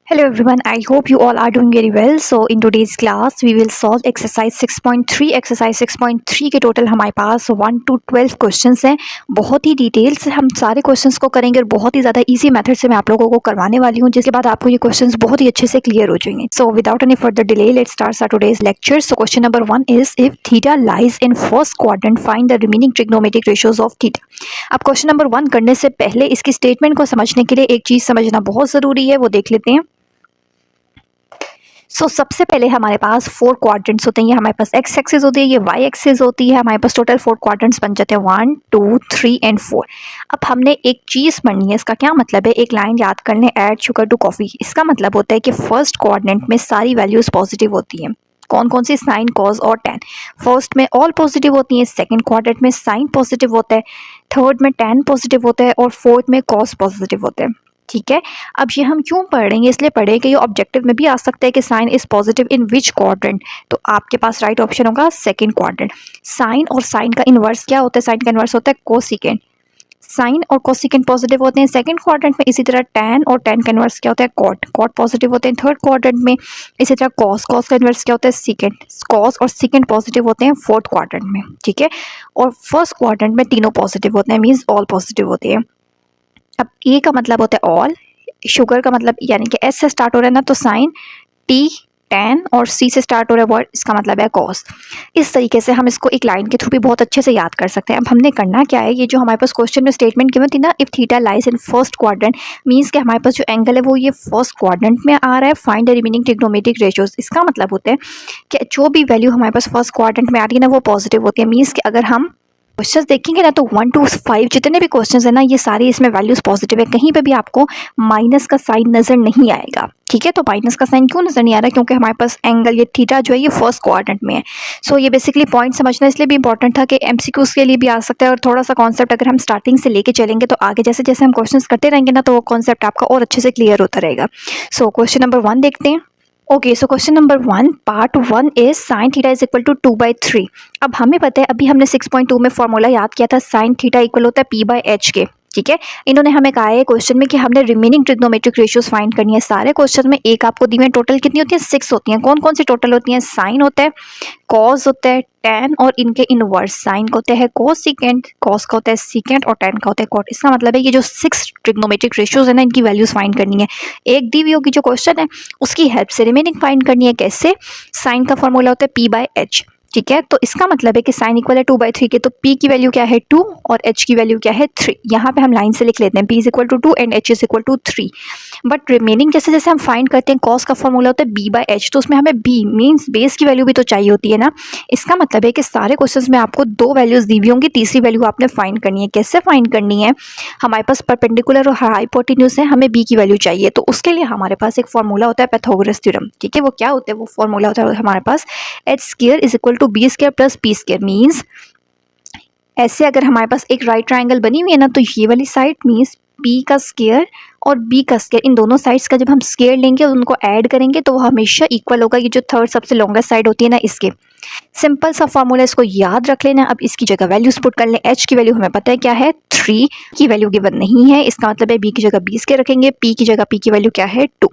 Hello everyone, I hope you all are doing very well. So in today's class we will solve exercise 6.3. Exercise 6.3 के total हमारे पास 1 to 12 questions हैं। बहुत ही detail से हम सारे questions को करेंगे और बहुत ही ज़्यादा इजी मेथड से मैं आप लोगों को करवाने वाली हूँ, जिसके बाद आपको ये क्वेश्चंस बहुत ही अच्छे से क्लियर हो जाएंगे। So without any further delay let's start our today's lecture. So question number 1 is if theta lies in first quadrant find the remaining trigonometric ratios of theta. अब क्वेश्चन नंबर 1 करने से पहले इसकी स्टेटमेंट को समझने के लिए एक चीज़ समझना बहुत ज़रूरी है, वो देख लेते हैं। सबसे पहले हमारे पास 4 क्वाड्रेंट्स होते हैं। ये हमारे पास एक्स एक्सिस होती है, ये वाई एक्सिस होती है। हमारे पास टोटल 4 क्वाड्रेंट्स बन जाते हैं 1 2 3 एंड 4। अब हमने एक चीज़ पढ़नी है। इसका क्या मतलब है, एक लाइन याद कर लें, ऐड शुगर टू कॉफ़ी। इसका मतलब होता है कि फर्स्ट क्वाड्रेंट में सारी वैल्यूज़ पॉजिटिव होती हैं। कौन कौन सी? साइन, कॉस और टेन। फर्स्ट में ऑल पॉजिटिव होती हैं, सेकंड क्वाड्रेंट में साइन पॉजिटिव होता है, थर्ड में टेन पॉजिटिव होता है और फोर्थ में कॉस पॉजिटिव होता है। ठीक है, अब ये हम क्यों पढ़ रहे हैं? इसलिए पढ़े कि ये ऑब्जेक्टिव में भी आ सकता है कि sine is positive in which quadrant. तो आपके पास राइट ऑप्शन होगा सेकंड क्वाड्रेंट। साइन और साइन का इन्वर्स क्या होता है? साइन का इन्वर्स होता है कोसिकेंट। साइन और कोसिकेंट पॉजिटिव होते हैं सेकंड क्वाड्रेंट में। इसी तरह टेन और टेन का इन्वर्स क्या होता है? कॉट। कॉट पॉजिटिव होते हैं थर्ड क्वाड्रेंट में। इसी तरह कॉस। कॉस का इन्वर्स क्या होता है? सीकेंट। कॉस और सीकेंट पॉजिटिव होते हैं फोर्थ क्वाड्रेंट में। ठीक है, और फर्स्ट क्वाड्रेंट में तीनों पॉजिटिव होते हैं, मीन्स ऑल पॉजिटिव होते हैं। अब ए का मतलब होता है ऑल, शुगर का मतलब यानी कि एस से स्टार्ट हो रहा है ना, तो साइन, टी टेन और सी से स्टार्ट हो रहा है वर्ड, इसका मतलब है कॉस। इस तरीके से हम इसको एक लाइन के थ्रू भी बहुत अच्छे से याद कर सकते हैं। अब हमने करना क्या है, ये जो हमारे पास क्वेश्चन में स्टेटमेंट गिवन थी ना, if theta lies in first quadrant, means कि हमारे पास जो एंगल है वो ये फर्स्ट क्वाड्रेंट में आ रहा है। Find the remaining trigonometric ratios. इसका मतलब होता है कि जो भी वैल्यू हमारे पास फर्स्ट क्वाड्रेंट में आ रही है ना, वो पॉजिटिव होती है। मीन्स कि अगर हम क्वेश्चन देखेंगे ना, तो 1 to 5 जितने भी क्वेश्चंस है ना, ये सारे इसमें वैल्यूज पॉजिटिव है। कहीं पे भी आपको माइनस का साइन नजर नहीं आएगा। ठीक है, तो माइनस का साइन क्यों नजर नहीं आ रहा है? क्योंकि हमारे पास एंगल ये थीटा जो है ये फर्स्ट क्वाड्रेंट में है। ये बेसिकली पॉइंट समझना इसलिए भी इंपॉर्टेंट था कि एमसीक्यूज के लिए भी आ सकता है। और थोड़ा सा कॉन्सेप्ट अगर हम स्टार्टिंग से लेके चलेंगे तो आगे जैसे जैसे हम क्वेश्चन करते रहेंगे ना, तो वो कॉन्सेप्ट आपका और अच्छे से क्लियर होता रहेगा। क्वेश्चन नंबर 1 देखते हैं। Okay, so question number 1 part 1 is sine theta is equal to 2/3। अब हमें पता है, अभी हमने 6.2 में फॉर्मूला याद किया था, साइन थीटा इक्वल होता है p/h के। ठीक है, इन्होंने हमें कहा है क्वेश्चन में कि हमने रिमेनिंग ट्रिग्नोमेट्रिक रेशियोज फाइंड करनी है। सारे क्वेश्चन में एक आपको दी है, टोटल कितनी होती है? 6 होती हैं। कौन कौन सी टोटल होती हैं? साइन होता है, कॉस होता है, टेन और इनके इनवर्स। साइन का होता है कोसिकेंट, कॉस का होता है सीकेंट और टेन का होता है कॉट। इसका मतलब है ये जो 6 ट्रिग्नोमेट्रिक रेशियोज है ना, इनकी वैल्यूज फाइंड करनी है। एक दी हुई होगी जो क्वेश्चन है, उसकी हेल्प से रिमेनिंग फाइंड करनी है। कैसे? साइन का फॉर्मूला होता है p/h। ठीक है, तो इसका मतलब है कि साइन इक्वल है 2/3 के, तो p की वैल्यू क्या है 2 और h की वैल्यू क्या है 3। यहाँ पे हम लाइन से लिख लेते हैं p is equal to 2 and h is equal to 3। But remaining जैसे जैसे हम फाइंड करते हैं, कॉस का फॉर्मूला होता है b/h, तो उसमें हमें b मीन्स बेस की वैल्यू भी तो चाहिए होती है ना। इसका मतलब है कि सारे क्वेश्चंस में आपको 2 वैल्यूज दी हुई होंगी, तीसरी वैल्यू आपने फाइंड करनी है। कैसे फाइंड करनी है? हमारे पास परपेंडिकुलर और हाइपोटेन्यूज है, हमें b की वैल्यू चाहिए, तो उसके लिए हमारे पास एक फॉर्मूला होता है पाइथागोरस थ्योरम। ठीक है, वो क्या होता है? वो फॉर्मूला होता है हमारे पास h² is equal to b² plus p²। Means ऐसे अगर हमारे पास एक राइट ट्राइंगल बनी हुई है ना, तो ये वाली साइड मीन्स p का स्क्वायर और b का स्क्वायर, इन दोनों साइड्स का जब हम स्क्वायर लेंगे और उनको ऐड करेंगे तो वो हमेशा इक्वल होगा। ये जो थर्ड सबसे लॉन्गेस्ट साइड होती है ना, इसके। सिंपल सा फॉर्मूला, इसको याद रख लेना। अब इसकी जगह वैल्यूज पुट कर लें। h की वैल्यू हमें पता है क्या है 3, की वैल्यू गिवन नहीं है, इसका मतलब है b की जगह b स्क्वायर रखेंगे, p की जगह p की वैल्यू क्या है 2।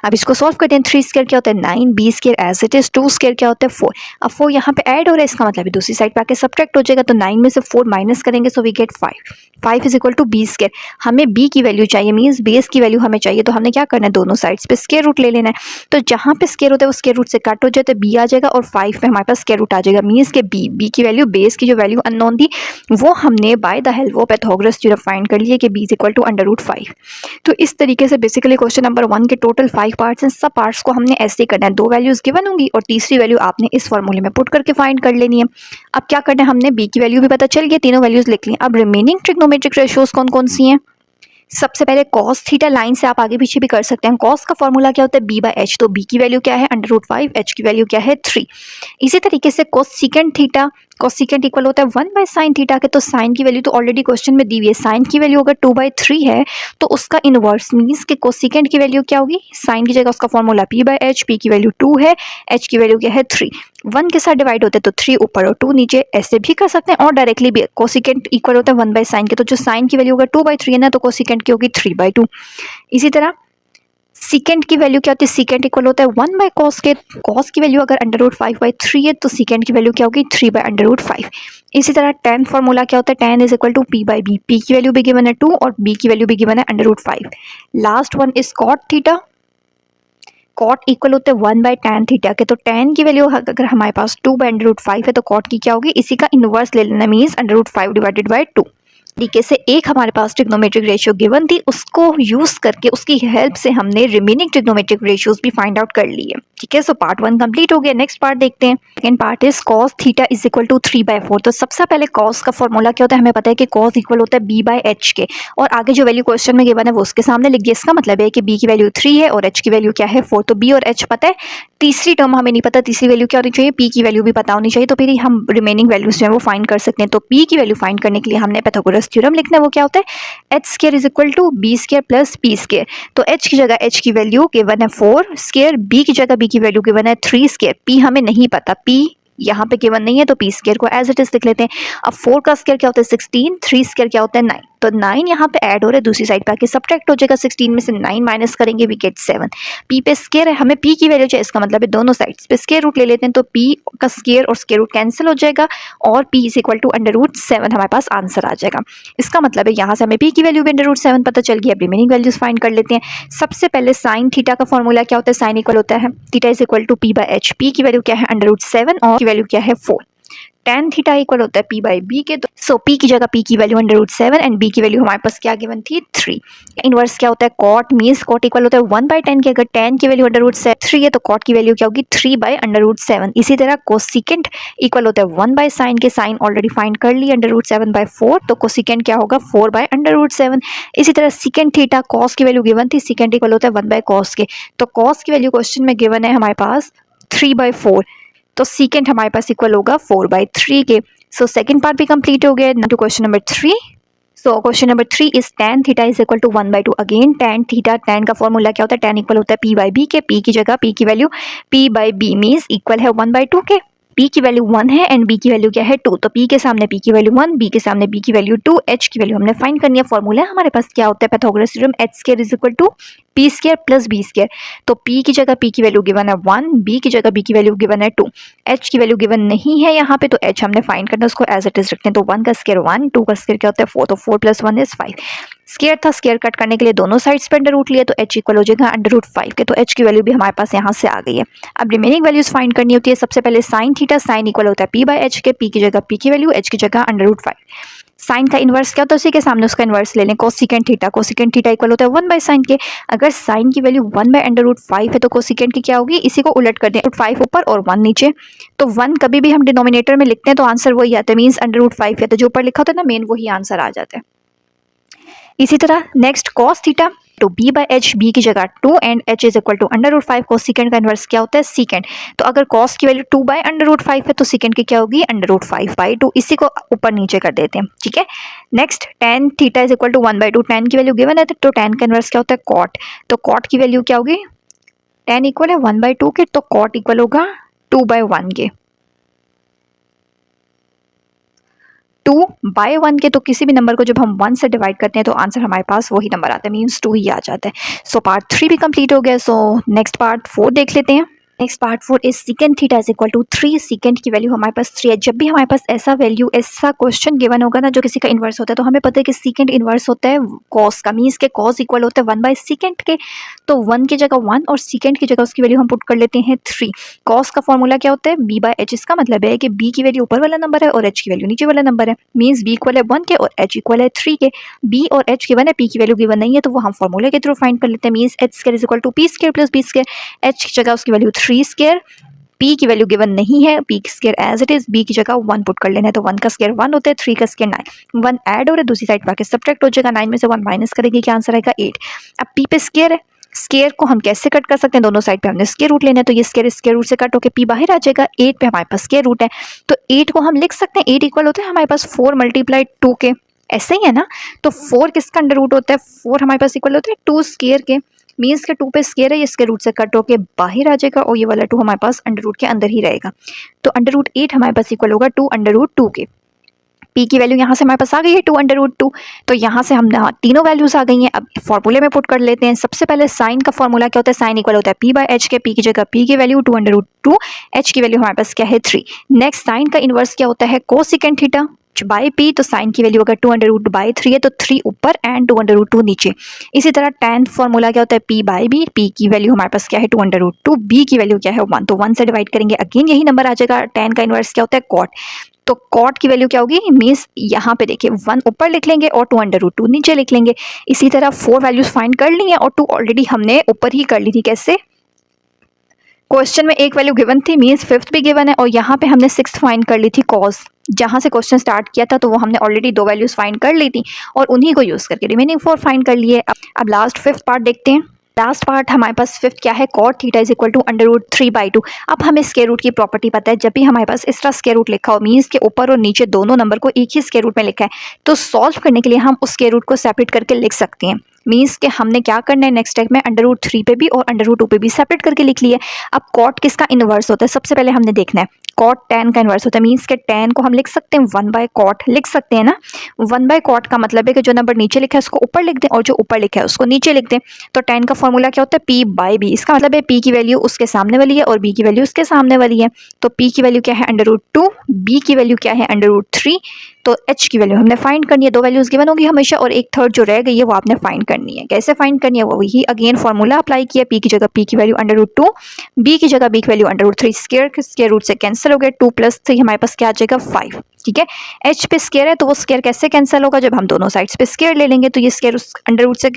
अब इसको सॉल्व करते हैं। 3 स्क्वायर क्या होता है 9, b square as it is, 2 square क्या होता है 4। अब 4 यहाँ पे ऐड हो रहा है, इसका मतलब दूसरी साइड पे आके सब्ट्रैक्ट हो जाएगा, तो 9 में से 4 माइनस करेंगे, so we get 5। 5 is equal to b square. हमें b की वैल्यू चाहिए, मीन्स बेस की वैल्यू हमें चाहिए, तो हमने क्या करना है? दोनों साइड्स पे स्क्वायर रूट ले लेना है। तो जहाँ पे स्क्वायर होता है वो स्क्वायर रूट से कट हो जाता है, b आ जाएगा और 5 पे हमारे पास स्क्वायर रूट आ जाएगा। मीन्स के b की वैल्यू, बेस की जो वैल्यू अननोन थी, वो हमने by the help of Pythagoras theorem find कर लिया कि b इज इक्वल टू √5। तो इस तरीके से बेसिकली क्वेश्चन नंबर 1 के टोटल 5 पार्ट्स हैं। सब पार्ट्स को हमने ऐसे ही करना है। 2 वैल्यूज गिवन होंगी और तीसरी वैल्यू आपने इस फॉर्मूले में पुट करके फाइंड कर लेनी है। अब क्या करना है? हमने b की वैल्यू भी पता चल गई, तीनों वैल्यूज लिख ली। अब रिमेनिंग ट्रिग्नोमेट्रिक रेशियोज कौन कौन सी हैं? सबसे पहले कॉस थीटा, लाइन से आप आगे पीछे भी कर सकते हैं। कॉस का फॉर्मूला क्या होता है? b/h, तो b की वैल्यू क्या है √5, h की वैल्यू क्या है 3। इसी तरीके से कोसिकेंट थीटा, कोसिकेंट इक्वल होता है 1/sin थीटा के, तो साइन की वैल्यू तो ऑलरेडी क्वेश्चन में दी हुई है। साइन की वैल्यू अगर 2/3 है तो उसका इनवर्स मीन्स कि कोसिकेंट की वैल्यू क्या होगी? साइन की जगह उसका फॉर्मूला p/h, p की वैल्यू 2 है, h की वैल्यू क्या है 3। 1 के साथ डिवाइड होते हैं तो 3 ऊपर और 2 नीचे, ऐसे भी कर सकते हैं और डायरेक्टली भी। कोसिकेंट इक्वल होता है 1/sin के, तो जो साइन की वैल्यू अगर 2/3 है ना, तो कोसिकेंट की होगी 3/2। इसी तरह सीकेंड की वैल्यू क्या होती है, सीकेंड इक्वल होता है 1 बाय कॉस के, कॉस की वैल्यू अगर √5/3 है तो सीकेंड की वैल्यू क्या होगी 3 बाय √5। इसी तरह tan फॉर्मूला क्या होता है, tan is equal to p by B, p की वैल्यू भी गिवन है 2 और b की वैल्यू भी गिवन है √5। Last one is cot theta, cot equal होते हैं 1 बाय tan थीटा के, तो tan की वैल्यू अगर हमारे पास 2 बाय √5 है तो कॉट की क्या होगी, इसी का इनवर्स ले लेना, मीन्स √5 डिवाइडेड बाय 2। तरीके से एक हमारे पास ट्रिग्नोमेट्रिक रेशियो गिवन थी, उसको यूज करके उसकी हेल्प से हमने रिमेनिंग ट्रिग्नोमेट्रिक रेशियोज भी फाइंड आउट कर लिए। ठीक है, सो पार्ट 1 कंप्लीट हो गया। नेक्स्ट पार्ट देखते हैं। Second part is cos theta is equal to 3/4। तो सबसे पहले cos का फॉर्मूला क्या होता है, हमें पता है कि cos इक्वल होता है b/h के, और आगे जो वैल्यू क्वेश्चन में गिवन है वो उसके सामने लिख दिया। इसका मतलब है कि b की वैल्यू 3 है और h की वैल्यू क्या है 4। तो b और h पता है, तीसरी टर्म हमें नहीं पता, तीसरी वैल्यू क्या होनी चाहिए, p की वैल्यू भी पता होनी चाहिए, तो फिर हम रिमेनिंग वैल्यूज जो है वो फाइंड कर सकते हैं। तो p की वैल्यू फाइंड करने के लिए हमने पाइथागोरस थ्योरम लिखना है, वो क्या होता है h² is equal to b² plus p²। तो h की जगह h की वैल्यू गिवन है 4², b की जगह b की वैल्यू गिवन है 3², p हमें नहीं पता, p यहाँ पे गिवन नहीं है तो p² को एज इट इज लिख लेते हैं। अब 4 का स्क्वायर क्या होता है 16, 3² क्या होता है 9, तो 9 यहाँ पे ऐड हो रहा है, दूसरी साइड पे आके सब्ट्रैक्ट हो जाएगा, 16 में से 9 माइनस करेंगे वी गेट 7। p पे स्क्वायर है, हमें p की वैल्यू चाहिए, इसका मतलब है दोनों साइड्स पे स्क्वायर रूट ले लेते हैं, तो p का स्क्वायर और स्क्वायर रूट कैंसिल हो जाएगा और p इज इक्वल टू √7 हमारे पास आंसर आ जाएगा। इसका मतलब है यहाँ से हमें p की वैल्यू भी √7 पता चल गई। अब रिमेनिंग वैल्यूज फाइंड कर लेते हैं। सबसे पहले साइन थीटा का फॉर्मूला क्या होता है, साइन इक्वल होता है theta is equal to p/h, p की वैल्यू क्या है √7 और की वैल्यू क्या है 4। tan थीटा इक्वल होता है p बाई बी के, तो सो p की जगह p की वैल्यू √7 एंड b की वैल्यू हमारे पास क्या गिवन थी 3। इनवर्स क्या होता है cot, मींस cot इक्वल होता है 1 बाई tan के, अगर tan की वैल्यू √3 है तो cot की वैल्यू क्या होगी 3 बाई √7। इसी तरह कोसिकेंट इक्वल होता है 1 बाई साइन के, साइन ऑलरेडी फाइंड कर ली √7/4, तो कोसिकेंट क्या होगा 4 बाई √7। इसी तरह सिकेंट थीटा, कॉस की वैल्यू गिवन थी, सिकेंट इक्वल होता है 1 बाई कॉस के, तो कॉस की वैल्यू क्वेश्चन में गिवन है हमारे पास 3/4, तो सीकेंट हमारे पास इक्वल होगा 4/3 के। सो सेकंड पार्ट भी कंप्लीट हो गया। To question number 3। So question number 3 is tan theta is equal to 1/2। Again tan theta, tan का फॉर्मूला क्या होता है, tan इक्वल होता है p बाई बी के, p की जगह p की value p by B means equal है 1/2 के, p की वैल्यू 1 है एंड b की वैल्यू क्या है 2, तो p के सामने p की वैल्यू 1, b के सामने b की वैल्यू 2, h की वैल्यू हमने फाइंड करनी है। फॉर्मूला हमारे पास क्या होता है Pythagoras theorem, h² is equal to p² plus b²। तो p की जगह p की वैल्यू गिवन है 1, b की जगह b की वैल्यू गिवन है 2, h की वैल्यू गिवन नहीं है यहाँ पे, तो h हमने फाइंड करना है, उसको एज इट इज रखते हैं। तो 1 का स्क्वायर 1, 2 का स्क्वायर क्या होता है 4, तो 4 + 1 इज 5। स्क्वायर था, स्क्वायर कट करने के लिए दोनों साइड्स पे अंडर रूट लिए, तो h इक्वल हो जाएगा √5 के, तो h की वैल्यू भी हमारे पास यहाँ से आ गई है। अब रिमेनिंग वैल्यूज फाइंड करनी होती है। सबसे पहले साइन थीटा, साइन इक्वल होता है p/h के, p की जगह p की वैल्यू, h की जगह √5। साइन का इन्वर्स क्या होता है, उसी के सामने उसका इन्वर्स ले लें, cosecant theta, cosecant theta equal होता है 1 बाई साइन के। अगर साइन की वैल्यू 1 बाई √5 है तो कोसिकेंट की क्या होगी, इसी को उलट कर दें, √5 ऊपर और 1 नीचे, तो 1 कभी भी हम डिनोमिनेटर में लिखते हैं तो आंसर वही आता है, मीन्स √5 है, तो जो ऊपर लिखा होता है ना मेन वही आंसर आ जाता है। इसी तरह नेक्स्ट cos थीटा, तो b/h, b की जगह 2 and h is equal to √5। Cosecant का इन्वर्स क्या होता है सीकेंट, तो अगर cos की वैल्यू 2 बाई √5 है तो सीकेंट की क्या होगी √5/2, इसी को ऊपर नीचे कर देते हैं। ठीक है, next tan theta is equal to 1/2, tan की वैल्यू गिवन है तो tan का इन्वर्स क्या होता है cot, तो cot की वैल्यू क्या होगी, tan इक्वल है 1/2 के, तो cot इक्वल होगा 2/1 के, 2/1 के, तो किसी भी नंबर को जब हम 1 से डिवाइड करते हैं तो आंसर हमारे पास वही नंबर आता है, मीन्स 2 ही आ जाता है। सो पार्ट 3 भी कंप्लीट हो गया। सो नेक्स्ट पार्ट 4 देख लेते हैं। Next part 4 is secant theta is equal to 3। Secant की वैल्यू हमारे पास 3 है। जब भी हमारे पास ऐसा वैल्यू, ऐसा क्वेश्चन गिवन होगा ना जो किसी का इन्वर्स होता है, तो हमें पता है कि सिकेंट इन्वर्स होता है कॉस का, मीन्स के कॉस इक्वल होता है 1 बाई सिकेंट के, तो 1 की जगह 1 और सिकेंट की जगह उसकी वैल्यू हम पुट कर लेते हैं 3। कॉस का फॉर्मूला क्या होता है b/h, इसका मतलब है कि b की वैल्यू ऊपर वाला नंबर है और h की वैल्यू नीचे वाला नंबर है, मीन्स b इक्वल है 1 के और h इक्वल है 3 के। b और h गिवन है, p की वैल्यू गिवन नहीं है, तो वो हम फॉर्मूले के थ्रू फाइंड कर लेते हैं, means h² is equal to p² plus b², h की जगह उसकी वैल्यू 3², p की वैल्यू गिवन नहीं है, p² as it is, b की जगह 1 पुट कर लेना है, तो 1 का स्क्वायर 1 होता है, 3 का स्क्वायर 9, 1 ऐड हो रहा है, दूसरी साइड पर सब्ट्रैक्ट हो जाएगा, 9 में से 1 माइनस करेंगे, क्या आंसर आएगा 8। अब p पे स्क्वायर है, स्क्वायर को हम कैसे कट कर सकते हैं, दोनों साइड पे हमने स्क्वायर रूट लेना है, तो ये स्क्वायर रूट से कट होकर p बाहर आ जाएगा, 8 पे हमारे पास स्क्वायर रूट है, तो 8 को हम लिख सकते हैं, 8 इक्वल होता है हमारे पास 4 × 2 के, ऐसे ही है ना, तो 4 किसका अंडर रूट होता है, 4 हमारे पास इक्वल होता है 2 स्क्वायर के, मीन्स के 2 पे स्क्वायर है, ये स्क्वायर रूट से कट होके बाहर आ जाएगा और ये वाला 2 हमारे पास अंडर रूट के अंदर ही रहेगा, तो अंडर रूट 8 हमारे पास इक्वल होगा 2 √2 के। पी की वैल्यू यहाँ से हमारे पास आ गई है 2√2। तो यहाँ से हम तीनों वैल्यूज आ गई हैं। अब फॉर्मूले में पुट कर लेते हैं। सबसे पहले साइन का फॉर्मूला क्या होता है, साइन इक्वल होता है पी बाय एच के। पी की जगह पी की वैल्यू 2√2, एच की वैल्यू हमारे पास क्या है 3। नेक्स्ट साइन का इन्वर्स क्या होता है, कोसिकेंट थीटा बाय पी। तो साइन की वैल्यू अगर 2√3 है तो 3 ऊपर एंड 2√2 नीचे। इसी तरह tan फॉर्मूला क्या होता है पी बाय बी। पी की वैल्यू हमारे पास क्या है 2√2, बी की वैल्यू क्या है 1। तो 1 से डिवाइड करेंगे, अगेन यही नंबर आ जाएगा। tan का इन्वर्स क्या होता है कॉट। तो कॉट की वैल्यू क्या होगी, मीन्स यहाँ पे देखिए 1 ऊपर लिख लेंगे और 2√2 नीचे लिख लेंगे। इसी तरह 4 वैल्यूज फाइंड कर ली है और 2 ऑलरेडी हमने ऊपर ही कर ली थी। कैसे, क्वेश्चन में एक वैल्यू गिवन थी, मीन्स 5th भी गिवन है, और यहाँ पे हमने 6th फाइंड कर ली थी कॉस। जहाँ से क्वेश्चन स्टार्ट किया था तो वो हमने ऑलरेडी 2 वैल्यूज फाइंड कर ली थी और उन्हीं को यूज करके रिमेनिंग 4 फाइंड कर लिए। अब लास्ट 5th पार्ट देखते हैं। लास्ट पार्ट हमारे पास 5th क्या है, cot theta is equal to √3/2। अब हमें स्क्वायर रूट की प्रॉपर्टी पता है, जब भी हमारे पास इस तरह स्क्वायर रूट लिखा हो, मीन्स के ऊपर और नीचे दोनों नंबर को एक ही स्क्वायर रूट में लिखा है, तो सॉल्व करने के लिए हम उस स्क्वायर रूट को सेपरेट करके लिख सकते हैं। मीन्स के हमने क्या करना है, नेक्स्ट स्टेप में √3 पे भी और √2 पे भी सेपरेट करके लिख लिया। अब cot किसका इनवर्स होता है, सबसे पहले हमने देखना है cot tan का इनवर्स होता है। मीन्स के tan को हम लिख सकते हैं 1/cot लिख सकते हैं ना। 1/cot का मतलब है कि जो नंबर नीचे लिखा है उसको ऊपर लिख दें और जो ऊपर लिखा है उसको नीचे लिख दें। तो tan का फॉर्मूला क्या होता है p/b। इसका मतलब है p की वैल्यू उसके सामने वाली है और b की वैल्यू उसके सामने वाली है। तो p की वैल्यू क्या है √2, b की वैल्यू क्या है √3। तो h की वैल्यू हमने फाइंड करनी है। 2 वैल्यूज गिवन होगी हमेशा और 1/3 जो रह गई है वो आपने फाइंड करनी है। कैसे फाइंड करनी है, वो वही अगेन फॉर्मूला अप्लाई किया। p की जगह p की वैल्यू √2, b की जगह b की वैल्यू √3। स्क्वायर रूट से कैंसिल हो गया, 2 + 3 हमारे पास क्या आ जाएगा 5। ठीक है, h पे स्क्वायर है तो वो स्क्वायर कैसे कैंसिल होगा, जब हम दोनों साइड्स पे स्क्वायर ले लेंगे तो ये स्क्वायर √रूट से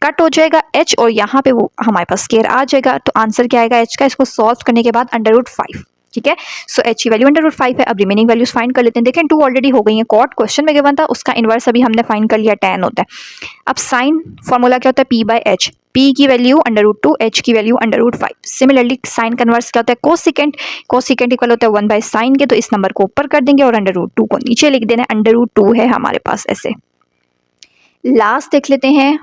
कट हो जाएगा h और यहाँ पे वो हमारे पास स्क्वायर आ जाएगा। तो आंसर क्या आएगा h का, इसको सॉल्व करने के बाद √5। ठीक है, सो h की वैल्यू √5 है। अब रिमेनिंग वैल्यूज फाइंड कर लेते हैं। देखें 2 ऑलरेडी हो गई हैं। कॉट क्वेश्चन में गिवन था, उसका इनवर्स अभी हमने फाइंड कर लिया, tan होता है। अब साइन फॉर्मूला क्या होता है p/h। p की वैल्यू √2, h की वैल्यू √5। सिमिलरली साइन कन्वर्स क्या होता है कोसिकेंट। कोसिकेंट इक्वल होता है 1/sin के। तो इस नंबर को ऊपर कर देंगे और √2 को नीचे लिख देना। √2 है हमारे पास ऐसे। लास्ट देख लेते हैं।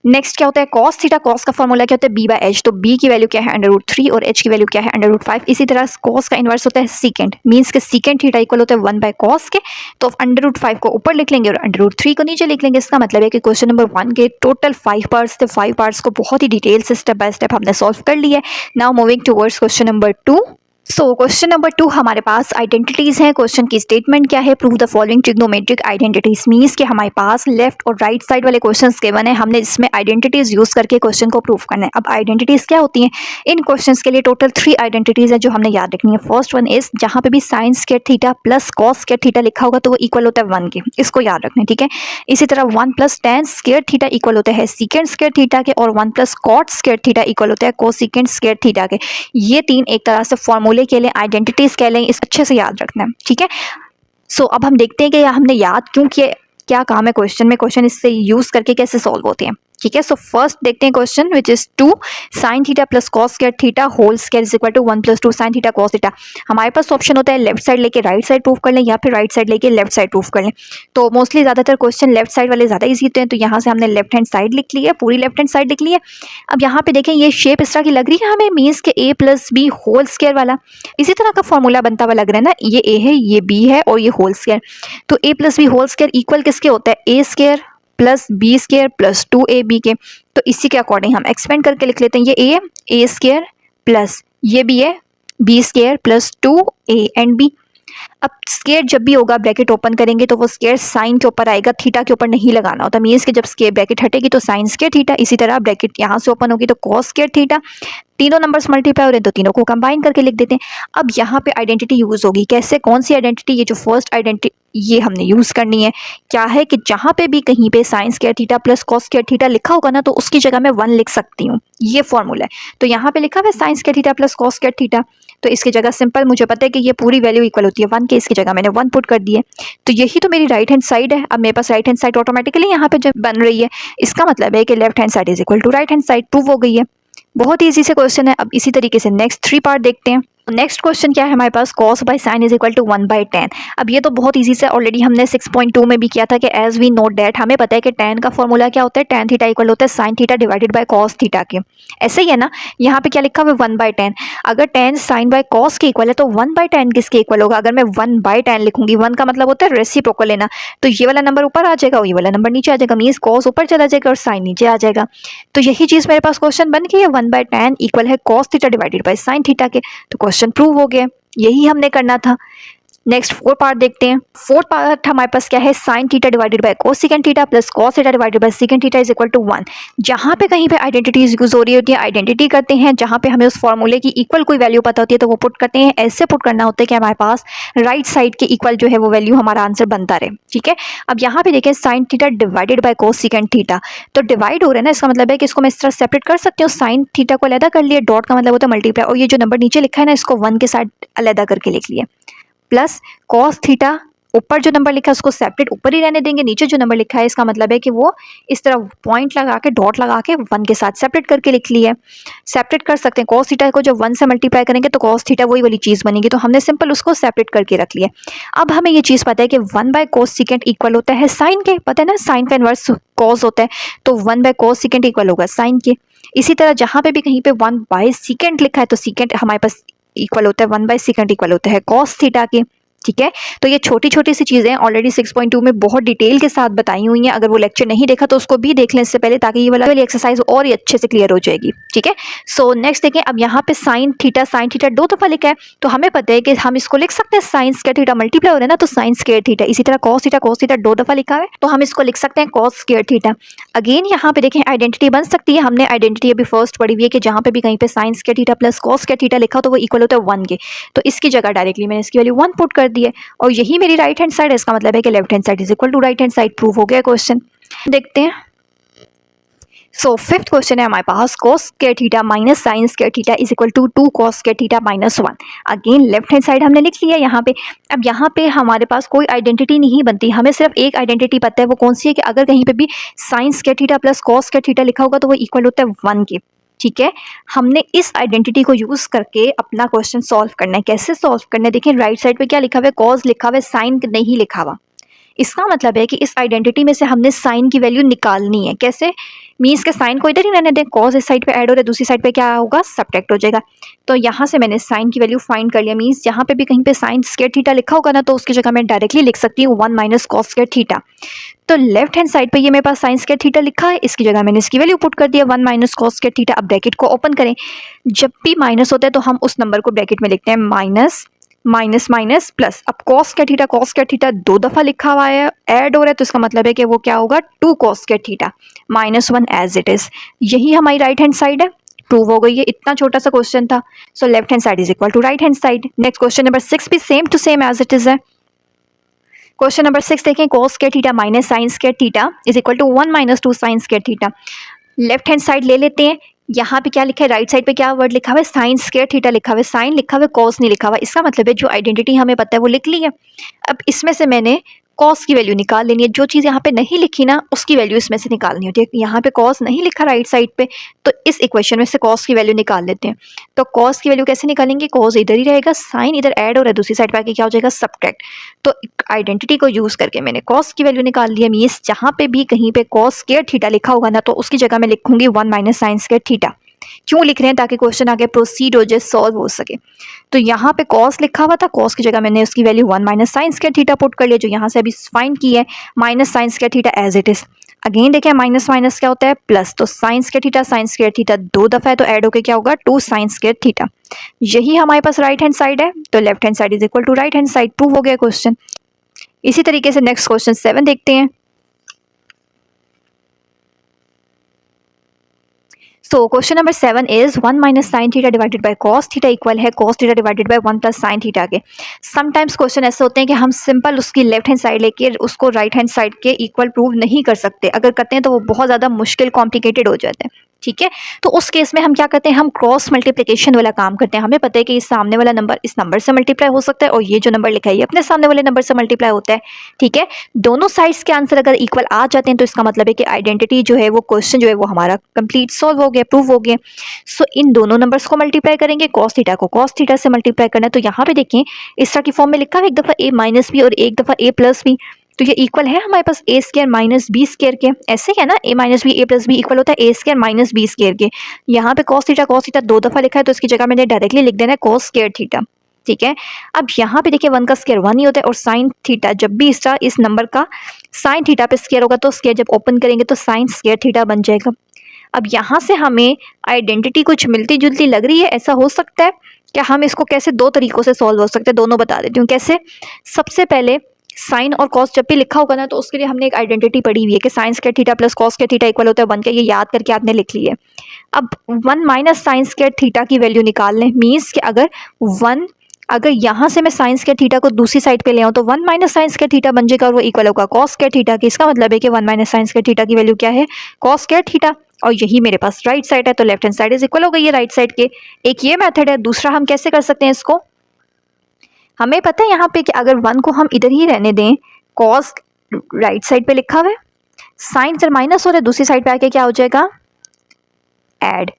नेक्स्ट क्या होता है cos थीटा। cos का फॉर्मूला क्या होता है b/h। तो b की वैल्यू क्या है √3 और h की वैल्यू क्या है √5। इसी तरह cos का इनवर्स होता है सीकेंट। मीन्स के सीकेंट थीटा इक्वल होता है 1/cos के। तो √5 को ऊपर लिख लेंगे और √3 को नीचे लिख लेंगे। इसका मतलब है कि क्वेश्चन नंबर 1 के टोटल 5 पार्ट्स थे। 5 पार्ट्स को बहुत ही डिटेल से स्टेप बाय स्टेप हमने सॉल्व कर लिया है। Now moving towards question number 2। सो क्वेश्चन नंबर 2 हमारे पास आइडेंटिटीज हैं। क्वेश्चन की स्टेटमेंट क्या है, prove the following trigonometric identities. Means के हमारे पास लेफ्ट और राइट साइड वाले क्वेश्चंस गिवन है, हमने इसमें आइडेंटिटीज यूज करके क्वेश्चन को प्रूव करना है। अब आइडेंटिटीज क्या होती हैं, इन क्वेश्चंस के लिए टोटल 3 आइडेंटिटीज है जो हमने याद रखनी है। फर्स्ट वन इज जहाँ पे भी sign square theta plus cos square theta लिखा होगा तो वो इक्वल होता है 1 के, इसको याद रखना है। ठीक है, इसी तरह 1 + tan स्क्वायर थीटा इक्वल होता है सीकेंट स्क्वायर थीटा के और 1 + cot स्क्वायर थीटा इक्वल होता है कोसिकेंट स्क्वायर थीटा के। ये 3 एक तरह से फॉर्मूले के लिए आइडेंटिटी कह लें, इस अच्छे से याद रखना है। ठीक है, सो अब हम देखते हैं कि हमने याद क्यों किया, क्या काम है क्वेश्चन में, क्वेश्चन इससे यूज करके कैसे सॉल्व होते हैं। ठीक है, सो फर्स्ट देखते हैं question which is 2 sin theta plus cos square theta whole square is equal to 1 + 2 sin theta cos theta. हमारे पास ऑप्शन होता है लेफ्ट साइड लेके राइट साइड प्रूफ कर लें या फिर राइट साइड लेके लेफ्ट साइड प्रूफ कर लें। तो मोस्टली ज़्यादातर क्वेश्चन लेफ्ट साइड वाले ज़्यादा ईजी होते हैं, तो यहाँ से हमने लेफ्ट हैंड साइड लिख ली है, पूरी लेफ्ट हैंड साइड लिख ली है। अब यहाँ पे देखें ये शेप इस तरह की लग रही है हमें, मीन्स के a + b होल स्क्वायर वाला इसी तरह का फॉर्मूला बनता हुआ लग रहा है ना। ये a है, ये b है और ये होल स्क्वायर। तो a + b whole square equal किसके होता है, a square plus B square plus 2ab के। तो इसी के अकॉर्डिंग हम एक्सपेंड करके लिख लेते हैं, ये a है, a स्क्वायर प्लस ये b है, b square plus 2a and b। अब स्क्वायर जब भी होगा ब्रैकेट ओपन करेंगे तो वो स्क्वायर साइन के ऊपर आएगा, थीटा के ऊपर नहीं लगाना होता। मीन्स कि जब स्क्वायर ब्रैकेट हटेगी तो साइन स्क्वायर थीटा, इसी तरह ब्रैकेट यहाँ से ओपन होगी तो कॉस स्क्वायर थीटा। तीनों नंबर्स मल्टीप्लाई हो रहे हैं तो तीनों को कंबाइन करके लिख देते हैं। अब यहाँ पे आइडेंटिटी यूज होगी, कैसे, कौन सी आइडेंटिटी, ये जो फर्स्ट आइडेंटिटी ये हमने यूज करनी है। क्या है कि जहाँ पे भी कहीं पे sign square theta plus cos square theta लिखा होगा ना तो उसकी जगह मैं 1 लिख सकती हूँ, ये फॉर्मूला है। तो यहाँ पे लिखा हुआ है sine square theta plus cos square theta, तो इसकी जगह सिंपल मुझे पता है कि ये पूरी वैल्यू इक्वल होती है 1 के, इसकी जगह मैंने 1 पुट कर दी है। तो यही तो मेरी राइट हैंड साइड है। अब मेरे पास राइट हैंड साइड ऑटोमेटिकली यहाँ पे जब बन रही है, इसका मतलब है कि left hand side is equal to right hand side, prove हो गई है। बहुत ही ईजी से क्वेश्चन है। अब इसी तरीके से नेक्स्ट 3 पार्ट देखते हैं। नेक्स्ट क्वेश्चन क्या है हमारे पास, cos by sine is equal to 1/10। अब ये तो बहुत इजी से ऑलरेडी हमने 6.2 में भी किया था कि एज वी नो डैट, हमें पता है कि tan का फॉर्मूला क्या होता है, tan थीटा इक्वल होता है sine theta divided bye cos theta के। ऐसे ही है ना, यहाँ पे क्या लिखा हुआ है 1/10। अगर tan साइन बाय cos के इक्वल है तो 1/10 किसके इक्वल होगा? अगर मैं 1/10 लिखूंगी, 1 का मतलब होता है रेसिप्रोकल लेना, तो ये वाला नंबर ऊपर आ जाएगा और ये वाला नंबर नीचे आ जाएगा, मीन्स cos ऊपर चला जाएगा और साइन नीचे आ जाएगा। तो यही चीज़ मेरे पास क्वेश्चन बन गई है, 1/10 इक्वल है cos theta divided by sine theta के। तो क्वेश्चन प्रूव हो गया, यही हमने करना था। नेक्स्ट 4 पार्ट देखते हैं। 4 पार्ट हमारे पास क्या है, sine theta divided by cosecant theta plus cos theta divided by secant theta is equal to 1। जहाँ पे कहीं पे आइडेंटिटीज यूज हो रही होती है, आइडेंटिटी करते हैं, जहाँ पे हमें उस फॉर्मूले की इक्वल कोई वैल्यू पता होती है तो वो पुट करते हैं। ऐसे पुट करना होता है कि हमारे पास राइट साइड के इक्वल जो है वो वैल्यू हमारा आंसर बनता रहे, ठीक है। अब यहाँ पे देखें sign theta divided by cosecant theta, तो डिवाइड हो रहा है ना, इसका मतलब है कि इसको मैं इस तरह सेपरेट कर सकती हूँ। साइन थीटा को अलग कर लिया, डॉट का मतलब होता है मल्टीप्लाई, और ये जो नंबर नीचे लिखा है ना, इसको 1 के साथ अलग करके लिख लिया, प्लस कॉस थीटा, ऊपर जो नंबर लिखा है उसको सेपरेट ऊपर ही रहने देंगे, नीचे जो नंबर लिखा है इसका मतलब है कि वो इस तरह पॉइंट लगा के डॉट लगा के 1 के साथ सेपरेट करके लिख लिया है। सेपरेट कर सकते हैं, कॉस थीटा को जब 1 से मल्टीप्लाई करेंगे तो कॉस थीटा वही वाली चीज़ बनेगी, तो हमने सिंपल उसको सेपरेट करके रख लिया। अब हमें ये चीज़ पता है कि 1/cos सेकेंड इक्वल होता है साइन के, पता है ना, साइन का इन्वर्स कॉस होता है, तो 1/cos सेकेंड इक्वल होगा साइन के। इसी तरह जहाँ पे भी कहीं पे 1/सेकेंड लिखा है तो सेकेंड हमारे पास इक्वल होता है 1/सेकेंड इक्वल होता है cos थीटा के, ठीक है। तो ये छोटी छोटी सी चीज़ें ऑलरेडी 6.2 में बहुत डिटेल के साथ बताई हुई हैं। अगर वो लेक्चर नहीं देखा तो उसको भी देख लें इससे पहले, ताकि ये वाली एक्सरसाइज और ही अच्छे से क्लियर हो जाएगी, ठीक है। सो नेक्स्ट देखें, अब यहाँ पे साइन थीटा 2 दफ़ा लिखा है, तो हमें पता है कि हम इसको लिख सकते हैं साइन स्क्वायर थीटा मल्टीप्लाई हो रहा है ना, तो साइन स्क्वायर थीटा। इसी तरह cos थीटा 2 दफ़ा लिखा है, तो हम इसको लिख सकते हैं cos स्क्वायर थीटा। अगेन यहाँ पे देखें आइडेंटिटी बन सकती है, हमने आइडेंटिटी अभी फर्स्ट पढ़ी हुई है कि जहाँ पे भी कहीं पे sign square theta plus cos square theta लिखा तो वो इक्वल होता है 1 के, तो इसकी जगह डायरेक्टली मैंने इसकी वैल्यू 1 पुट कर दी है, और यही मेरी राइट हैंड साइड है। इसका मतलब है कि left hand side is equal to right hand side. Prove हो गया क्वेश्चन। देखते हैं। सो फिफ्थ क्वेश्चन है हमारे पास, cos square theta minus sine square theta is equal to 2 cos square theta minus 1। Again left hand side हमने लिख लिया यहाँ पे। अब यहाँ पे हमारे पास कोई आइडेंटिटी नहीं बनती, हमें सिर्फ एक आइडेंटिटी पता है, वो कौन सी है कि अगर कहीं पे भी sign square theta plus cos square theta लिखा होगा तो वो इक्वल होता है 1 के, ठीक है। हमने इस आइडेंटिटी को यूज करके अपना क्वेश्चन सॉल्व करना है। कैसे सॉल्व करना है, देखिए राइट साइड पे क्या लिखा हुआ है, cos लिखा हुआ है, साइन नहीं लिखा हुआ। इसका मतलब है कि इस आइडेंटिटी में से हमने साइन की वैल्यू निकालनी है। कैसे, मीन्स के साइन को इधर ही रहने दें, कॉस इस साइड पे ऐड हो रहा है, दूसरी साइड पे क्या होगा, सब्ट्रैक्ट हो जाएगा। तो यहाँ से मैंने साइन की वैल्यू फाइंड कर लिया, मीन्स जहाँ पे भी कहीं पे साइन स्क्वायर थीटा लिखा होगा ना, तो उसकी जगह मैं डायरेक्टली लिख सकती हूँ 1 माइनस कॉस स्क्वायर थीटा। तो लेफ्ट हैंड साइड पे ये मेरे पास साइन स्क्वायर थीटा लिखा है, इसकी जगह मैंने इसकी वैल्यू पुट कर दिया 1 माइनस कॉस स्क्वायर थीटा। अब ब्रैकेट को ओपन करें, जब भी माइनस होता है तो हम उस नंबर को ब्रैकेट में लिखते हैं माइनस माइनस माइनस प्लस। अब cos स्क्वायर थीटा 2 दफ़ा लिखा हुआ है, ऐड हो रहा है, तो इसका मतलब है कि वो क्या होगा 2 cos square theta minus 1 as it is. यही हमारी राइट हैंड साइड है। प्रूव हो गई है, इतना छोटा सा क्वेश्चन था। So left hand side is equal to right hand side. Next question number 6 भी same to same as it is है। क्वेश्चन नंबर 6 देखें, cos square theta minus sine square theta is equal to 1 minus 2 sine square theta. Left hand side ले लेते हैं। यहाँ पे क्या लिखा है, राइट साइड पे क्या वर्ड लिखा हुआ है, साइन स्क्वायर थीटा लिखा हुआ है, साइन लिखा हुआ है, कॉस नहीं लिखा हुआ। इसका मतलब है जो आइडेंटिटी हमें पता है वो लिख ली है। अब इसमें से मैंने कॉस की वैल्यू निकाल लेनी है। जो चीज़ यहाँ पे नहीं लिखी ना, उसकी वैल्यू इसमें से निकालनी होती है। यहाँ पे कॉस नहीं लिखा राइट साइड पे, तो इस इक्वेशन में से कॉस की वैल्यू निकाल लेते हैं। तो कॉस की वैल्यू कैसे निकालेंगे, कॉस इधर ही रहेगा, साइन इधर ऐड हो रहा है, दूसरी साइड पे आके क्या हो जाएगा, सब्ट्रैक्ट। तो आइडेंटिटी को यूज़ करके मैंने कॉस की वैल्यू निकाल लिया। मीन्स जहाँ पे भी कहीं पे कॉस स्क्वायर थीटा लिखा होगा ना, तो उसकी जगह मैं लिखूंगी 1 माइनस साइन स्क्वायर थीटा। क्यों लिख रहे हैं, ताकि क्वेश्चन आगे प्रोसीड हो जाए, सॉल्व हो सके। तो यहाँ पे कॉस लिखा हुआ था, कॉस की जगह मैंने उसकी value 1 minus sine square theta put कर लिया, जो यहाँ से अभी फाइंड की है, minus sine square theta as it is. Again देखें माइनस माइनस क्या होता है, प्लस। तो साइन स्क्वायर थीटा 2 दफ़ा है, तो ऐड होकर क्या होगा 2 साइन स्क्वायर थीटा। यही हमारे पास राइट हैंड साइड है। तो left hand side is equal to right hand side. Prove हो गया क्वेश्चन। इसी तरीके से नेक्स्ट क्वेश्चन 7 देखते हैं। सो question number 7 is 1 minus sign theta divided by cos theta equal है cos theta divided bye 1 plus sine theta के। Sometimes question ऐसे होते हैं कि हम सिंपल उसकी लेफ्ट हैंड साइड लेके उसको राइट हैंड साइड के इक्वल प्रूव नहीं कर सकते। अगर करते हैं तो वो बहुत ज़्यादा मुश्किल कॉम्प्लिकेटेड हो जाते हैं। ठीक है। तो उस केस में हम क्या करते हैं, हम क्रॉस मल्टीप्लिकेशन वाला काम करते हैं। हमें पता है कि इस सामने वाला नंबर इस नंबर से मल्टीप्लाई हो सकता है और ये जो नंबर लिखा है ये अपने सामने वाले नंबर से मल्टीप्लाई होता है। ठीक है, दोनों साइड्स के आंसर अगर इक्वल आ जाते हैं तो इसका मतलब है कि आइडेंटिटी जो है वो क्वेश्चन जो है वो हमारा कंप्लीट सॉल्व हो गया, प्रूव हो गया। सो इन दोनों नंबर्स को मल्टीप्लाई करेंगे, कॉस थीटा को कॉस थीटा से मल्टीप्लाई करना है। तो यहाँ पे देखें इस तरह की फॉर्म में लिखा है एक दफ़ा a माइनस बी और एक दफ़ा a प्लस बी, तो ये इक्वल है हमारे पास A square minus B square के। ऐसे है ना, a minus B A plus B equal होता है A square minus B square के। यहाँ पे कॉस थीटा दो दफ़ा लिखा है तो इसकी जगह मैंने डायरेक्टली लिख देना है कॉस स्क्र थीटा। ठीक है, अब यहाँ पे देखिए 1 का स्क्वायर 1 ही होता है और साइन थीटा जब भी इस नंबर का साइन थीटा पे स्क्वायर होगा तो स्क्वायर जब ओपन करेंगे तो साइन स्क्वायर थीटा बन जाएगा। अब यहाँ से हमें आइडेंटिटी कुछ मिलती जुलती लग रही है, ऐसा हो सकता है क्या? हम इसको कैसे दो तरीकों से सॉल्व हो सकते हैं, दोनों बता देती हूँ कैसे। सबसे पहले साइन और कॉस जब भी लिखा होगा ना तो उसके लिए हमने एक आइडेंटिटी पढ़ी हुई है कि sign square theta plus cos square theta equal होता है 1 के, ये याद करके आपने लिख ली है। अब 1 माइनस साइन स्क्वायर थीटा की वैल्यू निकाल लें, मीन्स कि अगर यहाँ से मैं साइन स्क्वायर थीटा को दूसरी साइड पे ले आऊँ तो 1 माइनस साइन स्क्वायर थीटा बन जाएगा और वो इक्वल होगा कॉस स्क्वायर थीटा की। इसका मतलब है कि 1 माइनस साइन स्क्वायर थीटा की वैल्यू क्या है, कॉस स्क्वायर थीटा, और यही मेरे पास राइट साइड है तो left hand side is equal हो गई है राइट साइड के। एक ये मेथड है। दूसरा हम कैसे कर सकते हैं इसको, हमें पता है यहाँ पे कि अगर 1 को हम इधर ही रहने दें, कॉस राइट साइड पे लिखा हुआ है, साइन जब माइनस हो रहा है दूसरी साइड पे आके क्या हो जाएगा, ऐड।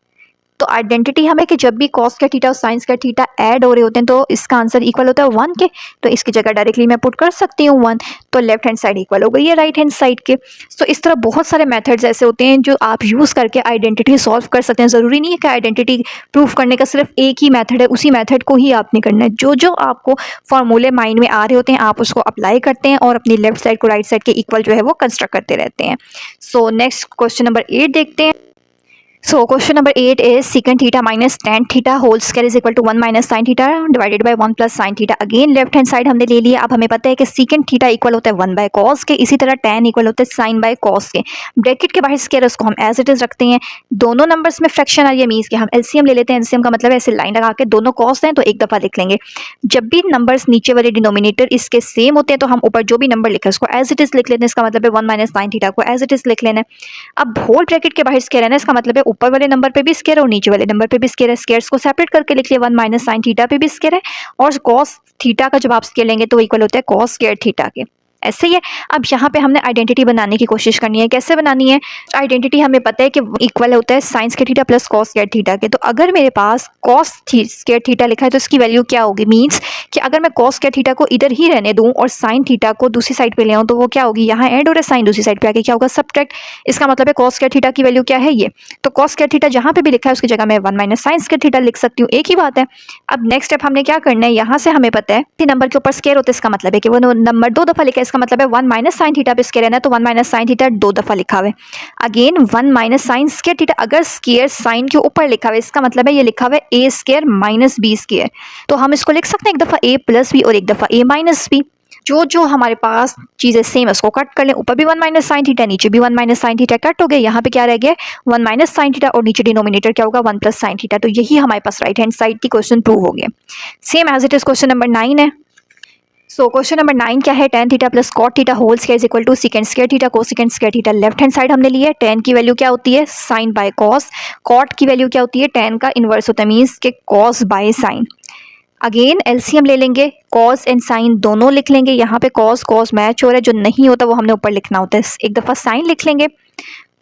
तो आइडेंटिटी हमें कि जब भी कॉस का थीटा और साइंस का थीटा ऐड हो रहे होते हैं तो इसका आंसर इक्वल होता है 1 के, तो इसकी जगह डायरेक्टली मैं पुट कर सकती हूँ 1, तो लेफ्ट हैंड साइड इक्वल हो गई है राइट हैंड साइड के। तो इस तरह बहुत सारे मेथड्स ऐसे होते हैं जो आप यूज़ करके आइडेंटिटी सॉल्व कर सकते हैं। ज़रूरी नहीं है कि आइडेंटिटी प्रूफ करने का सिर्फ एक ही मेथड है, उसी मेथड को ही आपने करना है। जो जो आपको फॉर्मूले माइंड में आ रहे होते हैं आप उसको अप्लाई करते हैं और अपनी लेफ्ट साइड को राइट साइड के इक्वल जो है वो कंस्ट्रक्ट करते रहते हैं। सो नेक्स्ट क्वेश्चन नंबर 8 देखते हैं। So question number 8 is secant theta minus tan theta whole square is equal to 1 minus sin theta divided by 1 plus sin theta। Again left hand side हमने ले लिया। अब हमें पता है कि secant theta इक्वल होता है 1 बाय cos के, इसी तरह tan इक्वल होता है sin बाय cos के। ब्रैकेट के बाहर स्क्वायर उसको हम एज इट इज रखते हैं। दोनों नंबर्स में फ्रैक्शन आ रही है मीन्स कि हम एलसीएम ले लेते हैं। एलसीएम का मतलब ऐसे लाइन लगा के दोनों cos हैं तो एक दफ़ा लिख लेंगे। जब भी नंबर्स नीचे वाले डिनोमिनेटर इसके सेम होते हैं तो हम ऊपर जो भी नंबर लिखा है उसको एज इट इज लिख लेते हैं। इसका मतलब है 1 माइनस sin थीटा को एज इट इज लिख लेना है। अब होल ब्रैकेट के बाहर स्क्वायर है ना, इसका मतलब है ऊपर वाले नंबर पे भी स्क्वायर और नीचे वाले नंबर पे भी स्क्वायर है। स्क्वायर्स को सेपरेट करके लिख लिया, 1 माइनस साइन थीटा पे भी स्क्वायर है और कॉस थीटा का जब आप स्क्वायर लेंगे तो इक्वल होता है कॉस स्क्वायर थीटा के। ऐसे ही है। अब यहाँ पे हमने आइडेंटिटी बनाने की कोशिश करनी है। कैसे बनानी है, आइडेंटिटी हमें पता है कि इक्वल होता है sine square theta plus cos square theta के। तो अगर मेरे पास कॉस स्क्वायर थीटा लिखा है तो इसकी वैल्यू क्या होगी, मीन्स कि अगर मैं कॉस स्क्वायर थीटा को इधर ही रहने दूँ और साइन थीटा को दूसरी साइड पे ले आऊँ तो वो क्या होगी, यहाँ ऐड हो रहा है साइन दूसरी साइड पे आके क्या होगा, सबट्रैक्ट। इसका मतलब है कॉस स्क्वायर थीटा की वैल्यू क्या है, ये। तो कॉस स्क्वायर थीटा जहाँ पे भी लिखा है उसकी जगह मैं 1 माइनस साइन स्क्वायर थीटा लिख सकती हूँ, एक ही बात है। अब नेक्स्ट स्टेप हमने क्या करना है, यहाँ से हमें पता है कि नंबर के ऊपर स्क्वायर होता है, इसका मतलब है कि वो नंबर दो दफ़ा लिखा है, इसका मतलब है 1 माइनस साइन थीटा पे स्क्वायर है ना, तो 1 माइनस साइन थीटा दो दफ़ा लिखा हुआ है। Again 1 minus sine square theta, अगर स्क्वायर साइन के ऊपर लिखा हुआ है इसका मतलब है ये लिखा हुआ है ए स्क्वायर माइनस बी स्क्वायर, तो हम इसको लिख सकते हैं एक दफ़ा ए प्लस बी और एक दफ़ा ए माइनस बी। जो जो हमारे पास चीज़ें सेम है उसको कट कर लें। ऊपर भी 1 माइनस साइन थीटा, नीचे भी 1 माइनस साइन थीटा कट हो गए। यहाँ पे क्या रह गया, 1 माइनस साइन थीटा और नीचे डिनोमिनेटर क्या होगा 1 प्लस साइन थीटा। तो यही हमारे पास राइट हैंड साइड की क्वेश्चन प्रूव हो गया। Same as it is question number 9 है। सो क्वेश्चन नंबर 9 क्या है, tan theta plus cot theta whole square is equal to secant square theta cosecant square theta. Left hand side हमने ली है। tan की value क्या होती है, साइन बाय कॉस। कॉट की वैल्यू क्या होती है, tan का इन्वर्स होता है, मीन्स के cos by sine. Again LCM ले लेंगे, कॉस एंड साइन दोनों लिख लेंगे। यहाँ पे कॉस कॉस मैच हो रहा है, जो नहीं होता वो हमने ऊपर लिखना होता है। एक दफ़ा साइन लिख लेंगे,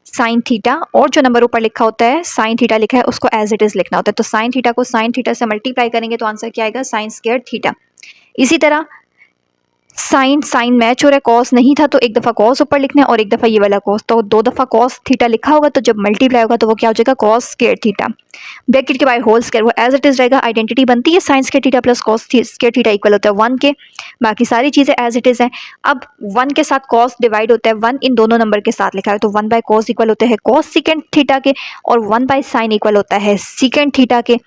साइन थीटा, और जो नंबर ऊपर लिखा होता है साइन थीटा लिखा है उसको एज इट इज़ लिखना होता है। तो साइन थीटा को साइन थीटा से मल्टीप्लाई करेंगे तो आंसर क्या आएगा, साइन स्क्वायर थीटा। इसी तरह साइन साइन मैच हो रहा है, कॉस नहीं था तो एक दफ़ा कॉस ऊपर लिखना है और एक दफ़ा ये वाला कॉस, तो दो दफ़ा कॉस थीटा लिखा होगा तो जब मल्टीप्लाई होगा तो वो क्या हो जाएगा, कॉस स्क्वायर थीटा। ब्रैकेट के बाहर होल स्क्वायर वो एज इट इज़ रहेगा। आइडेंटिटी बनती है sine square theta plus cos square theta equal होता है 1 के। बाकी सारी चीज़ें एज इट इज़ हैं। अब 1 के साथ कॉस डिवाइड होता है, 1 इन दोनों नंबर के साथ लिखा है तो 1 बाय कॉस इक्वल होता है कॉस सेकेंड थीटा के, और 1 बाय साइन इक्वल होता है सेकेंड थीटा के।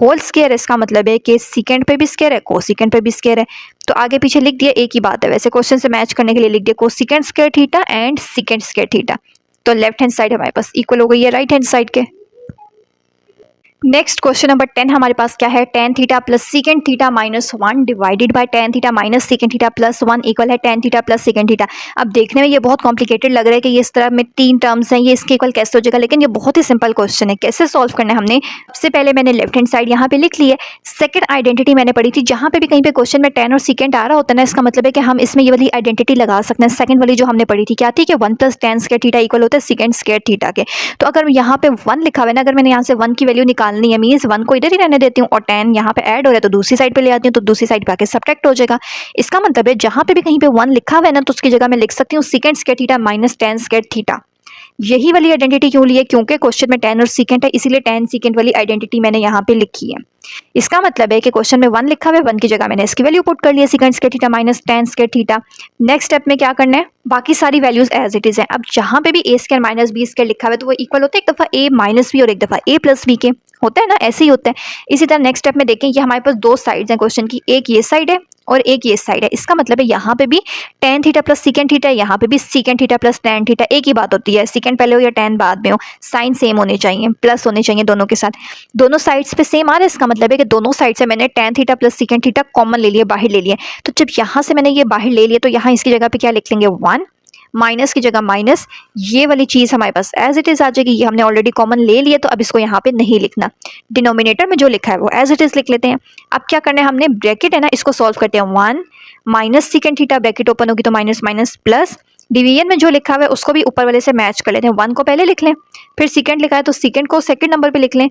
होल स्क्वायर, इसका मतलब है कि सेकेंड पे भी स्क्वायर है कोसेकेंड पे भी स्क्वायर है, तो आगे पीछे लिख दिया एक ही बात है। वैसे क्वेश्चन से मैच करने के लिए लिख दिया cosecant square theta and second square theta. तो लेफ्ट हैंड साइड हमारे पास इक्वल हो गई है राइट हैंड साइड के। नेक्स्ट क्वेश्चन नंबर 10 हमारे पास क्या है, tan theta plus secant theta minus 1 divided by tan theta minus secant theta plus 1 equal है tan theta plus secant theta. अब देखने में ये बहुत कॉम्प्लिकेटेड लग रहा है कि ये इस तरह में 3 टर्म्स हैं, ये इसके इक्वल कैसे हो जाएगा, लेकिन ये बहुत ही सिंपल क्वेश्चन है। कैसे सॉल्व करना है हमने, सबसे पहले मैंने लेफ्ट हैंड साइड यहाँ पे लिख ली है। सेकंड आइडेंटिटी मैंने पढ़ी थी, जहाँ पे भी कहीं पे क्वेश्चन में tan और सीकेंट आ रहा होता है ना, इसका मतलब है कि हम इसमें ये वाली आइडेंटिटी लगा सकते हैं। सेकंड वाली जो हमने पढ़ी थी क्या थी कि 1 plus tan square theta equal होता है सीकेंट स्क्वायर थीटा के। तो अगर यहाँ पे 1 लिखा हुआ है ना, अगर मैंने यहाँ से 1 की वैल्यू निकालनी है, मीन्स 1 को इधर ही रहने देती हूँ और tan यहाँ पे ऐड हो रहा है तो दूसरी साइड पे ले आती हूँ, तो दूसरी साइड पे आके सब्ट्रैक्ट हो जाएगा। इसका मतलब है जहाँ पे भी कहीं पे 1 लिखा हुआ है ना, तो उसकी जगह मैं लिख सकती हूँ secant square theta minus tan square theta. यही वाली आइडेंटिटी क्यों ली है, क्योंकि क्वेश्चन में tan और सीकेंट है, इसीलिए tan सीकेंट वाली आइडेंटिटी मैंने यहाँ पे लिखी है। इसका मतलब है कि क्वेश्चन में 1 लिखा हुआ है, 1 की जगह मैंने इसकी वैल्यू पुट कर ली है secant square theta minus tan square theta. Next step में क्या करना है, बाकी सारी वैल्यूज एज इट इज है। अब जहाँ पे भी a square minus B square लिखा हुआ है तो वो इक्वल होता है एक दफा a माइनस बी और एक दफा a प्लस बी के, होता है ना, ऐसे ही होता है। इसी तरह नेक्स्ट स्टेप में देखें, ये हमारे पास दो साइड्स हैं क्वेश्चन की, एक ये साइड है और एक ये साइड है। इसका मतलब है यहाँ पे भी tan theta plus secant theta, यहाँ पे भी secant theta plus tan theta, एक ही बात होती है, सीकेंट पहले हो या tan बाद में हो, साइन सेम होने चाहिए, प्लस होने चाहिए दोनों के साथ। दोनों साइड्स पे सेम आ रहा है, इसका मतलब है कि दोनों साइड से मैंने tan theta plus secant theta common ले लिया, बाहर ले लिया। तो जब यहाँ से मैंने ये बाहर ले लिया तो यहाँ इसकी जगह पे क्या लिख लेंगे 1, माइनस की जगह माइनस, ये वाली चीज़ हमारे पास एज इट इज़ आ जाएगी। ये हमने ऑलरेडी कॉमन ले लिया तो अब इसको यहाँ पे नहीं लिखना, डिनोमिनेटर में जो लिखा है वो एज इट इज़ लिख लेते हैं। अब क्या करना है हमने, ब्रैकेट है ना, इसको सॉल्व करते हैं। 1 minus secant theta, bracket open होगी तो माइनस माइनस प्लस, डिवीजन में जो लिखा हुआ है उसको भी ऊपर वाले से मैच कर लेते हैं। 1 को पहले लिख लें, फिर सीकेंट लिखा है तो सीकेंट को सेकंड नंबर पे लिख लें,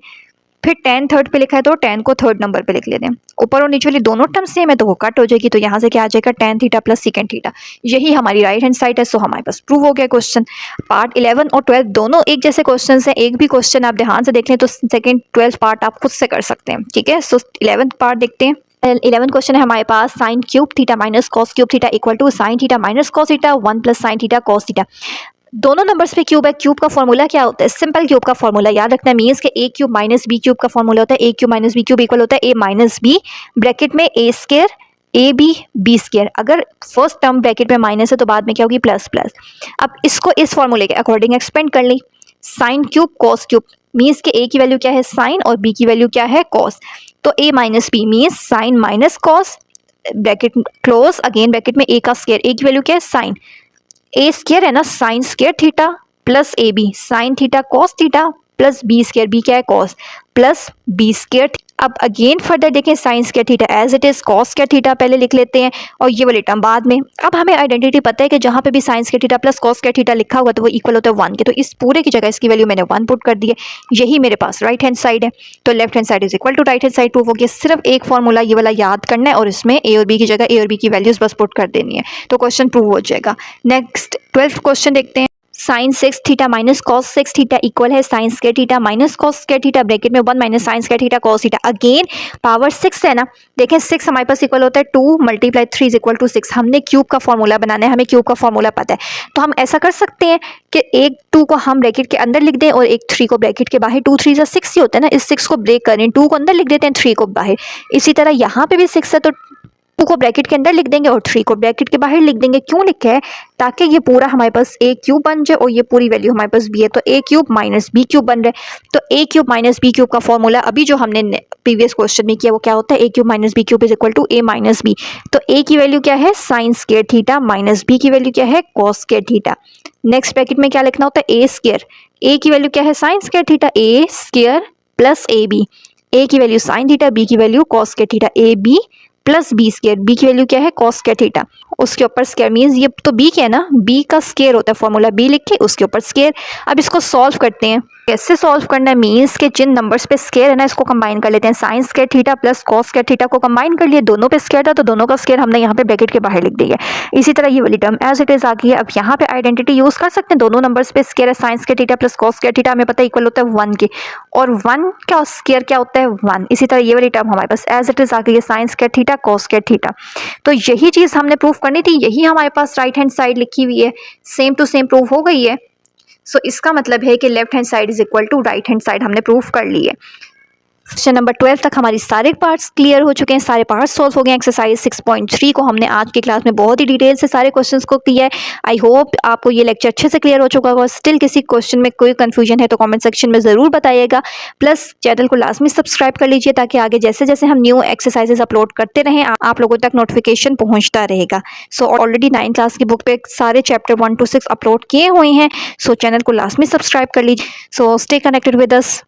फिर tan थर्ड पे लिखा है तो tan को थर्ड नंबर पे लिख लेते हैं। ऊपर और नीचे वाली दोनों टर्म सेम है तो वो कट हो जाएगी, तो यहाँ से क्या आ जाएगा tan theta plus secant theta. यही हमारी राइट हैंड साइड है। सो हमारे पास प्रूव हो गया क्वेश्चन। पार्ट 11 और 12 दोनों एक जैसे क्वेश्चन हैं, एक भी क्वेश्चन आप ध्यान से देख लें तो सेकंड 12 पार्ट आप खुद से कर सकते हैं, ठीक है। सो 11th पार्ट देखते हैं। 11 क्वेश्चन है हमारे पास, sine cube theta minus cos cube theta equal to sine theta minus cos theta 1 plus sine theta cos theta. दोनों नंबर्स पे क्यूब है, क्यूब का फॉर्मूला क्या होता है, सिंपल क्यूब का फॉर्मूला याद रखना है, मीन्स के a cube minus B cube का फॉर्मूला होता है, a cube minus B cube equal होता है a माइनस बी, ब्रैकेट में a square A B B square. अगर फर्स्ट टर्म ब्रैकेट में माइनस है तो बाद में क्या होगी प्लस प्लस। अब इसको इस फॉर्मूले के अकॉर्डिंग एक्सपेंड कर ली, sine cube cos cube, means के a की वैल्यू क्या है साइन और b की वैल्यू क्या है कॉस, तो a minus B means sine minus cos, bracket close, again bracket में a का स्क्वायर, a की वैल्यू क्या है साइन, ए स्क्वायर है ना sine square theta plus A B sine theta cos theta plus B square, B क्या है cos, plus B square. अब अगेन फर्दर देखें, sine square theta as it is, cos square theta पहले लिख लेते हैं और ये वाली टर्म बाद में। अब हमें आइडेंटिटी पता है कि जहाँ पे भी sign square theta plus cos square theta लिखा होगा तो वो इक्वल होता है 1 के, तो इस पूरे की जगह इसकी वैल्यू मैंने 1 पुट कर दी है। यही मेरे पास राइट हैंड साइड है, तो left hand side is equal to right hand side proof हो गया। सिर्फ एक फॉर्मूला ये वाला याद करना है और इसमें ए और बी की जगह ए और बी की वैल्यूज बस पुट कर देनी है, तो क्वेश्चन प्रूव हो जाएगा। नेक्स्ट 12th क्वेश्चन देखते हैं। Sine 6 theta minus cos 6 theta equal है sine square theta minus cos square theta, bracket में 1 minus sine square theta cos theta. Again power 6 है ना, देखें 6 हमारे पास इक्वल होता है 2 मल्टीप्लाई 3 इज इक्वल टू 6। हमने क्यूब का फॉर्मूला बनाना है, हमें क्यूब का फॉर्मूला पता है, तो हम ऐसा कर सकते हैं कि एक 2 को हम ब्रैकेट के अंदर लिख दें और एक 3 को ब्रैकेट के बाहर। 2 3 6 ही होता है ना, इस 6 को ब्रेक करें, 2 को अंदर लिख देते हैं 3 को बाहर। इसी तरह यहाँ पे भी 6 है तो 2 को ब्रैकेट के अंदर लिख देंगे और 3 को ब्रैकेट के बाहर लिख देंगे। क्यों लिखा है, ताकि ये पूरा हमारे पास a क्यूब बन जाए और ये पूरी वैल्यू हमारे पास b है, तो a cube minus b cube बन रहा है। तो a cube minus b cube का फॉर्मूला अभी जो हमने प्रीवियस क्वेश्चन में किया वो क्या होता है, a cube minus b cube is equal to a minus b। तो a की वैल्यू क्या है sine square theta minus b की वैल्यू क्या है cos square theta. Next bracket में क्या लिखना होता है a स्क्वायर, a की वैल्यू क्या है sine square theta, a square plus A B, a की वैल्यू साइन थीटा, b की value cos square theta, A B plus B square, B की वैल्यू क्या है कॉस स्क्वायर थीटा, उसके ऊपर स्क्वायर, मीन्स ये तो बी क्या है ना, बी का स्क्वायर होता है, फॉर्मूला बी लिख के उसके ऊपर स्क्वायर। अब इसको सॉल्व करते हैं, कैसे सॉल्व करना है, मीन्स के जिन नंबर्स पे स्क्वायर है ना इसको कंबाइन कर लेते हैं। Sign square theta plus cos square theta को कंबाइन कर लिए, दोनों पे स्क्वायर था तो दोनों का स्क्वायर हमने यहाँ पे ब्रैकेट के बाहर लिख दिया है। इसी तरह ये वाली टर्म एज इट इज आ गई है। अब यहाँ पे आइडेंटिटी यूज कर सकते हैं, दोनों नंबर्स पे स्क्वायर है, sine square theta plus cos square theta हमें पता है इक्वल होता है 1 के, और 1 का स्क्वायर क्या होता है 1। इसी तरह ये वाली टर्म हमारे पास एज इट इज आ गई है, sine square theta cos square theta. तो यही चीज हमने प्रूफ करनी थी, यही हमारे पास राइट हैंड साइड लिखी हुई है, सेम टू सेम प्रूफ हो गई है। सो इसका मतलब है कि left hand side is equal to right hand side हमने प्रूफ कर ली है। क्वेश्चन नंबर 12 तक हमारी सारे पार्ट्स क्लियर हो चुके हैं, सारे पार्ट्स सॉल्व हो गए। एक्सरसाइज 6.3 को हमने आज की क्लास में बहुत ही डिटेल से सारे क्वेश्चंस को किया है। आई होप आपको ये लेक्चर अच्छे से क्लियर हो चुका होगा। स्टिल किसी क्वेश्चन में कोई कंफ्यूजन है तो कमेंट सेक्शन में ज़रूर बताइएगा। प्लस चैनल को लाजमी सब्सक्राइब कर लीजिए ताकि आगे जैसे जैसे हम न्यू एक्सरसाइजेज अपलोड करते रहें आप लोगों तक नोटिफिकेशन पहुँचता रहेगा। सो ऑलरेडी 9th क्लास की बुक पे सारे चैप्टर 1 to 6 अपलोड किए हुए हैं। सो चैनल को लाजमी सब्सक्राइब कर लीजिए। So stay connected with us.